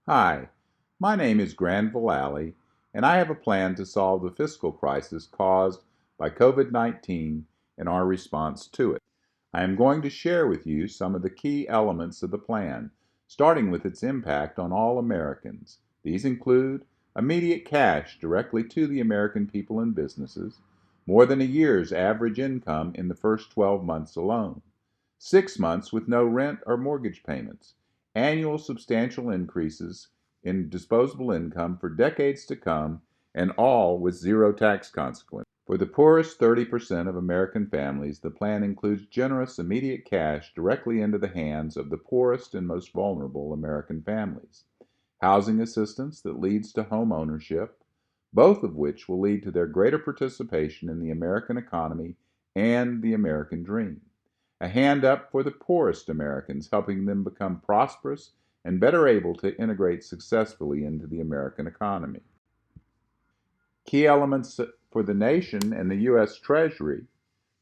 Hi, my name is Granville Alley, and I have a plan to solve the fiscal crisis caused by COVID-19 and our response to it. I am going to share with you some of the key elements of the plan, starting with its impact on all Americans. These include immediate cash directly to the American people and businesses, more than a year's average income in the first 12 months alone, 6 months with no rent or mortgage payments, annual substantial increases in disposable income for decades to come, and all with zero tax consequence. For the poorest 30% of American families, the plan includes generous immediate cash directly into the hands of the poorest and most vulnerable American families, housing assistance that leads to home ownership, both of which will lead to their greater participation in the American economy and the American dream. A hand up for the poorest Americans, helping them become prosperous and better able to integrate successfully into the American economy. Key elements for the nation and the US Treasury.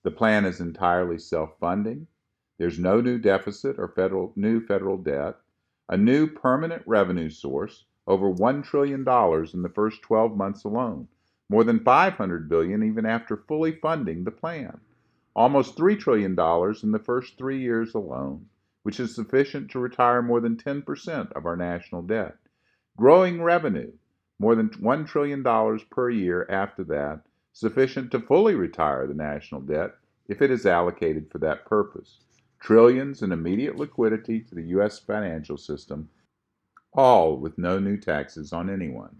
The plan is entirely self-funding. There's no new deficit or new federal debt. A new permanent revenue source, over $1 trillion in the first 12 months alone, more than $500 billion even after fully funding the plan. Almost $3 trillion in the first 3 years alone, which is sufficient to retire more than 10% of our national debt. Growing revenue, more than $1 trillion per year after that, sufficient to fully retire the national debt if it is allocated for that purpose. Trillions in immediate liquidity to the U.S. financial system, all with no new taxes on anyone.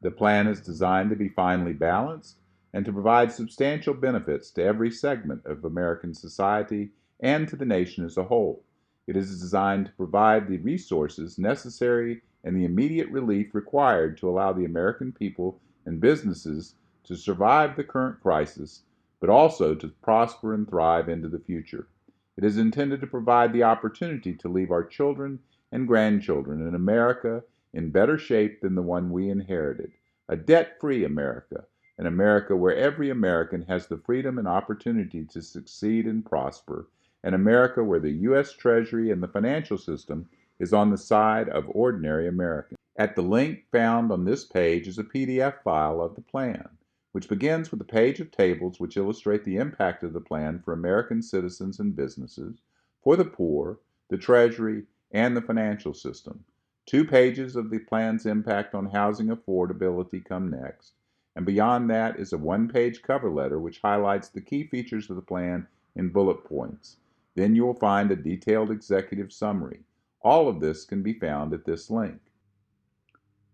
The plan is designed to be finely balanced and to provide substantial benefits to every segment of American society and to the nation as a whole. It is designed to provide the resources necessary and the immediate relief required to allow the American people and businesses to survive the current crisis, but also to prosper and thrive into the future. It is intended to provide the opportunity to leave our children and grandchildren in America in better shape than the one we inherited, a debt-free America, an America where every American has the freedom and opportunity to succeed and prosper, an America where the U.S. Treasury and the financial system is on the side of ordinary Americans. At the link found on this page is a PDF file of the plan, which begins with a page of tables which illustrate the impact of the plan for American citizens and businesses, for the poor, the Treasury, and the financial system. 2 pages of the plan's impact on housing affordability come next, and beyond that is a 1-page cover letter which highlights the key features of the plan in bullet points. Then you will find a detailed executive summary. All of this can be found at this link.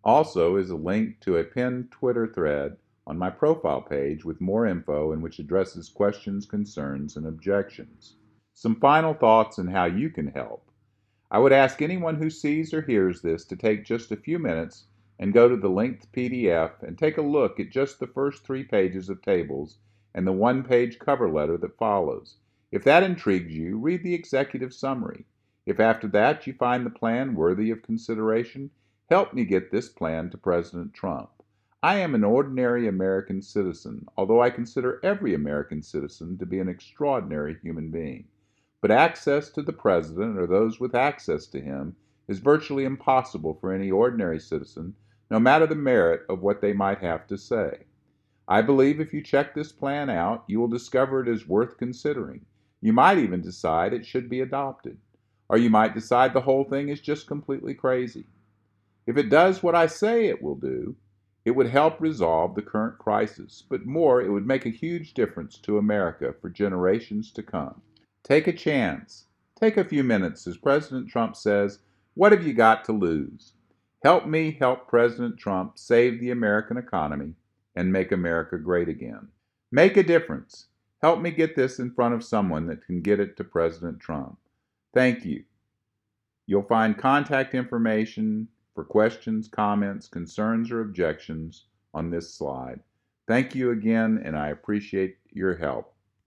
Also is a link to a pinned Twitter thread on my profile page with more info and which addresses questions, concerns, and objections. Some final thoughts on how you can help. I would ask anyone who sees or hears this to take just a few minutes and go to the linked PDF and take a look at just the first 3 pages of tables and the 1-page cover letter that follows. If that intrigues you, read the executive summary. If after that you find the plan worthy of consideration, help me get this plan to President Trump. I am an ordinary American citizen, although I consider every American citizen to be an extraordinary human being. But access to the President or those with access to him is virtually impossible for any ordinary citizen, no matter the merit of what they might have to say. I believe if you check this plan out, you will discover it is worth considering. You might even decide it should be adopted. Or you might decide the whole thing is just completely crazy. If it does what I say it will do, it would help resolve the current crisis, but more, it would make a huge difference to America for generations to come. Take a chance. Take a few minutes. As President Trump says, what have you got to lose? Help me help President Trump save the American economy and make America great again. Make a difference. Help me get this in front of someone that can get it to President Trump. Thank you. You'll find contact information for questions, comments, concerns, or objections on this slide. Thank you again, and I appreciate your help.